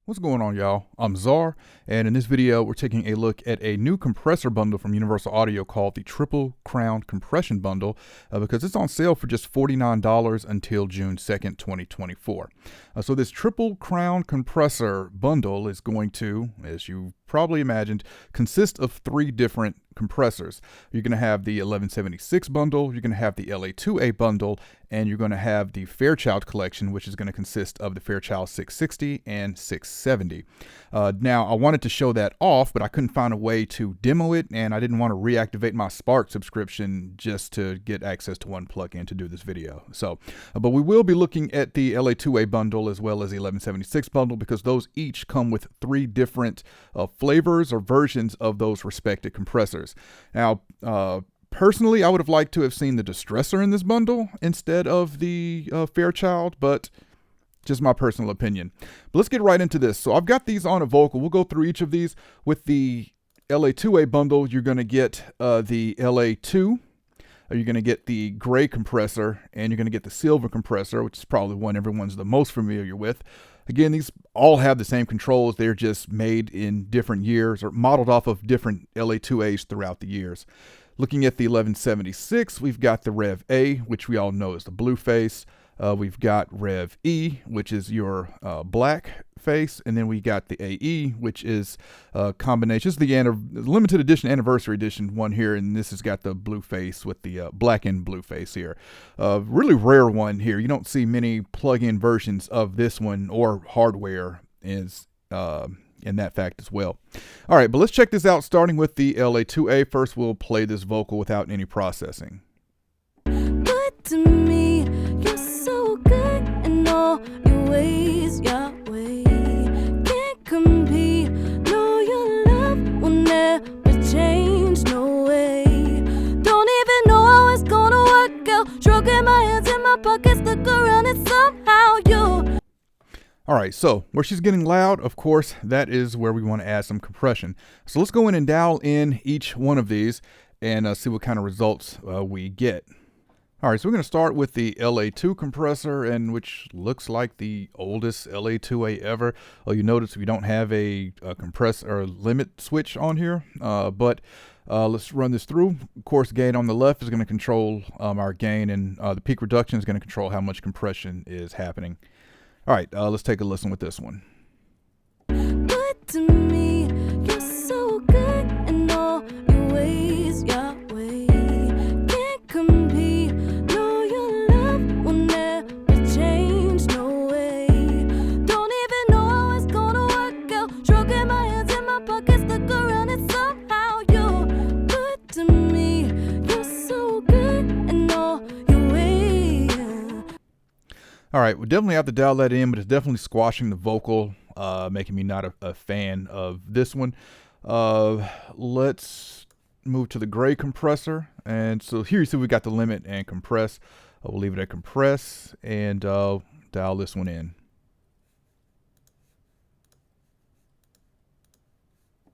What's going on, y'all? I'm Czar, and in this video, we're taking a look at a new compressor bundle from Universal Audio called the Triple Crown Compression Bundle because it's on sale for just $49 until June 2nd, 2024. So this Triple Crown Compressor bundle is going to, as you probably imagined, consist of three different compressors. You're going to have the 1176 bundle, you're going to have the LA2A bundle, and you're going to have the Fairchild collection, which is going to consist of the Fairchild 660 and 670. Now, I wanted to show that off, but I couldn't find a way to demo it, and I didn't want to reactivate my Spark subscription just to get access to one plugin to do this video. So, but we will be looking at the LA2A bundle as well as the 1176 bundle because those each come with three different flavors or versions of those respective compressors. Now, personally, I would have liked to have seen the Distressor in this bundle instead of the Fairchild, but just my personal opinion. But let's get right into this. So I've got these on a vocal. We'll go through each of these. With the LA2A bundle, you're going to get the LA2. You're going to get the gray compressor, and you're going to get the silver compressor, which is probably one everyone's the most familiar with. Again, these all have the same controls. They're just made in different years or modeled off of different LA2As throughout the years. Looking at the 1176, we've got the Rev A, which we all know is the blue face. We've got Rev E, which is your black face, and then we got the AE, which is a combination. This is the limited edition anniversary edition one here, and this has got the blue face with the black and blue face here. Really rare one here. You don't see many plug-in versions of this one, or hardware is in that fact as well. All right, but let's check this out, starting with the LA2A. First, we'll play this vocal without any processing. Good to me, you're so good in all your ways, Yahweh. Can't compete, no, your love will never change, no way. Don't even know how it's gonna work out. Stroking my hands in my pockets, look around and somehow you. All right, so where she's getting loud, of course, that is where we want to add some compression. So let's go in and dial in each one of these and see what kind of results we get. All right, so we're going to start with the LA2 compressor, and which looks like the oldest LA2A ever. You notice we don't have a compressor or limit switch on here, but let's run this through. Of course, gain on the left is going to control our gain, and the peak reduction is going to control how much compression is happening. All right, let's take a listen with this one. Good to me, you're so good in all your ways, Yahweh. Can't compete, no, your love will never change, no way. Don't even know how it's gonna work out. Stroking my hands in my pockets, look around and somehow you're good to me. You're so good in all your ways. All right, we definitely have to dial that in, but it's definitely squashing the vocal, making me not a fan of this one. Let's move to the gray compressor. And so here you see we got the limit and compress. We'll leave it at compress and dial this one in.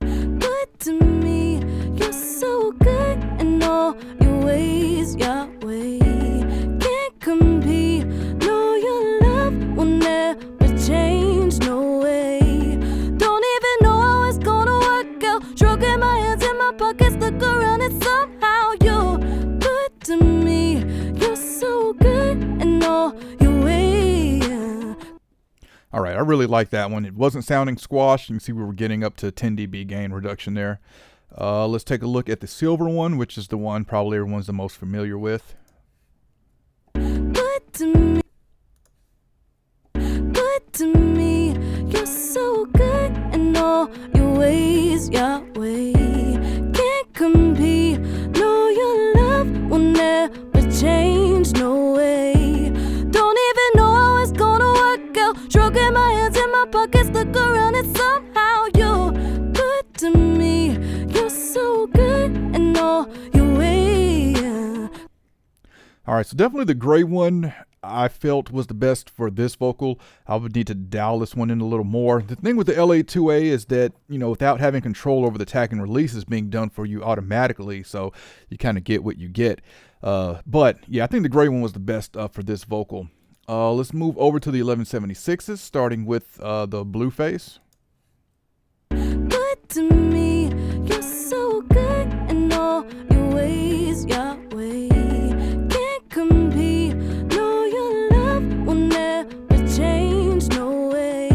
Good to me, you're so good in all your ways, Yahweh. Can't compete, no, your love will never change, no way. Don't even know how it's gonna work out. Stroking my hands in my pockets, look around and somehow you're good to me. You're so good in all your ways. All right, I really like that one. It wasn't sounding squashed. You can see we were getting up to 10 dB gain reduction there. Let's take a look at the silver one, which is the one probably everyone's the most familiar with. Good to me. Good to me, you're so good in all your ways, Yahweh. Can't compete, no, your love will never change, no way. Don't even know how it's gonna work out. Stroking my hands in my pockets, look around and somehow you're good to me. You're so good in all your ways. All right, so definitely the gray one I felt was the best for this vocal. I would need to dial this one in a little more. The thing with the LA2A is that, you know, without having control over the attack and release is being done for you automatically, so you kind of get what you get. But yeah, I think the gray one was the best for this vocal. Let's move over to the 1176s, starting with the blue face. Good to me, you're so good in all your ways, Yahweh. Can't compete, no, your love will never change, no way.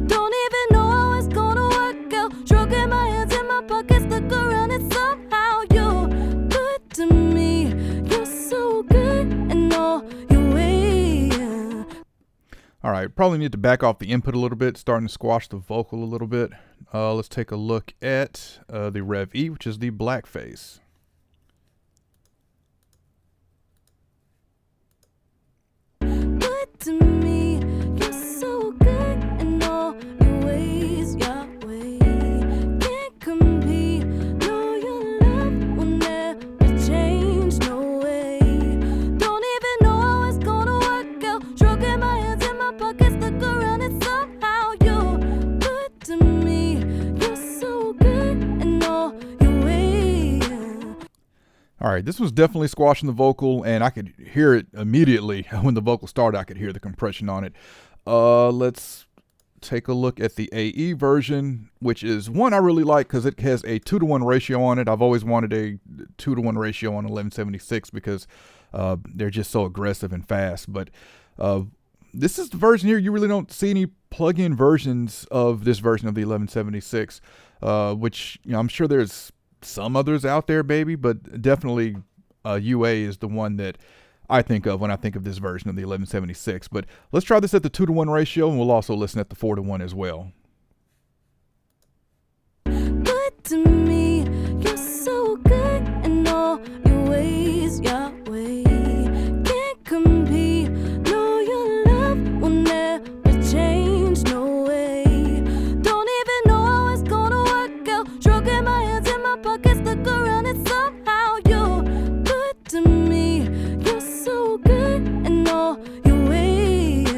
Don't even know how it's gonna work out. Stroking my hands in my pockets, look around and somehow you're good to me. You're so good in all your ways. All right, probably need to back off the input a little bit, starting to squash the vocal a little bit. Let's take a look at the Rev E, which is the black face. Good to me, you're so good in all your ways, Yahweh. Can't compete, no, your love will never change, no way. Don't even know how it's gonna work out. Stroking my hands in my pockets, look around and somehow you're good to me. You're so good in all your ways. All right, this was definitely squashing the vocal, and I could hear it immediately when the vocal started. I could hear the compression on it. Let's take a look at the AE version, which is one I really like because it has a 2-to-1 ratio on it. I've always wanted a 2-to-1 ratio on 1176 because they're just so aggressive and fast. But this is the version here. You really don't see any plug-in versions of this version of the 1176, which I'm sure there's some others out there, baby, but definitely UA is the one that I think of when I think of this version of the 1176. But let's try this at the 2-to-1 ratio, and we'll also listen at the 4-to-1 as well. Good to me, you're so good in all your ways, Yahweh. Can't compete, no, your love will never change, no way. Don't even know how it's gonna work out. Stroking my hands in my pockets, look around and somehow you're good to me. You're so good in all your ways.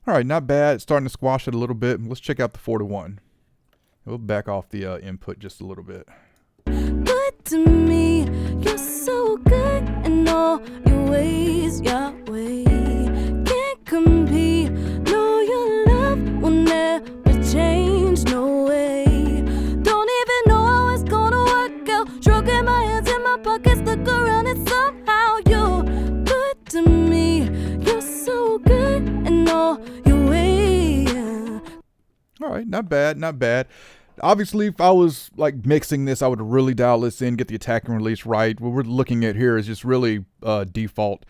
All right, not bad. Starting to squash it a little bit. Let's check out the 4-to-1. We'll back off the input just a little bit. Good to me, you're so good in all your ways, Yahweh. Can't compete, no, your love will never change, no way. Don't even know how it's gonna work out. Stroking my hands in my pockets, look around and somehow you're good to me. You're so good in all your ways. All right, not bad, not bad. Obviously, if I was like mixing this, I would really dial this in, get the attack and release right. What we're looking at here is just really default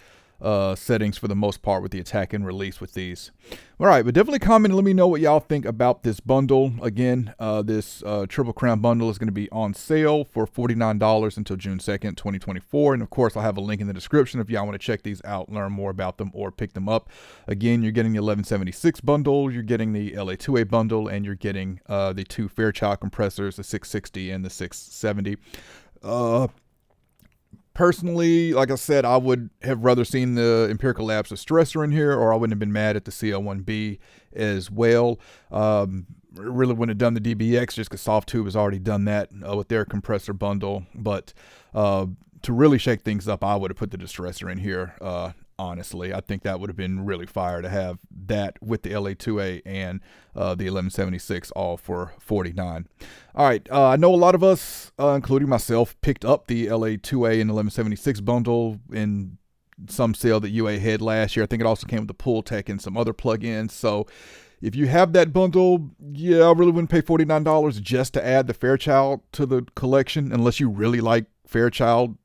settings for the most part with the attack and release with these. All right, but definitely comment and let me know what y'all think about this bundle. Again, this Triple Crown bundle is going to be on sale for $49 until June 2nd, 2024. And of course, I'll have a link in the description if y'all want to check these out, learn more about them, or pick them up. Again, you're getting the 1176 bundle, you're getting the LA2A bundle, and you're getting the 2 Fairchild compressors, the 660 and the 670. Personally, like I said, I would have rather seen the Empirical Labs Distressor in here, or I wouldn't have been mad at the CL1B as well. Really wouldn't have done the DBX just because SoftTube has already done that with their compressor bundle. But to really shake things up, I would have put the Distressor in here. Honestly, I think that would have been really fire to have that with the LA2A and the 1176 all for $49. All right, I know a lot of us, including myself, picked up the LA2A and 1176 bundle in some sale that UA had last year. I think it also came with the Pool Tech and some other plugins. So if you have that bundle, yeah, I really wouldn't pay $49 just to add the Fairchild to the collection unless you really like Fairchild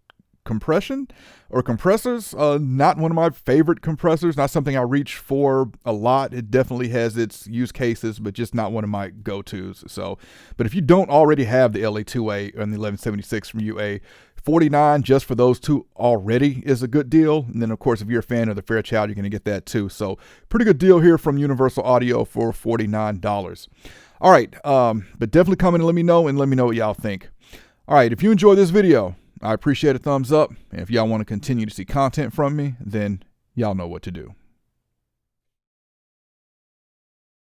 compression or compressors. Not one of my favorite compressors, not something I reach for a lot. It definitely has its use cases, but just not one of my go-tos. So, but if you don't already have the LA2A and the 1176 from UA, $49 just for those two already is a good deal. And then of course, if you're a fan of the Fairchild, you're going to get that too. So pretty good deal here from Universal Audio for $49. All right, but definitely comment and let me know what y'all think. All right, if you enjoyed this video, I appreciate a thumbs up. And if y'all want to continue to see content from me, then y'all know what to do.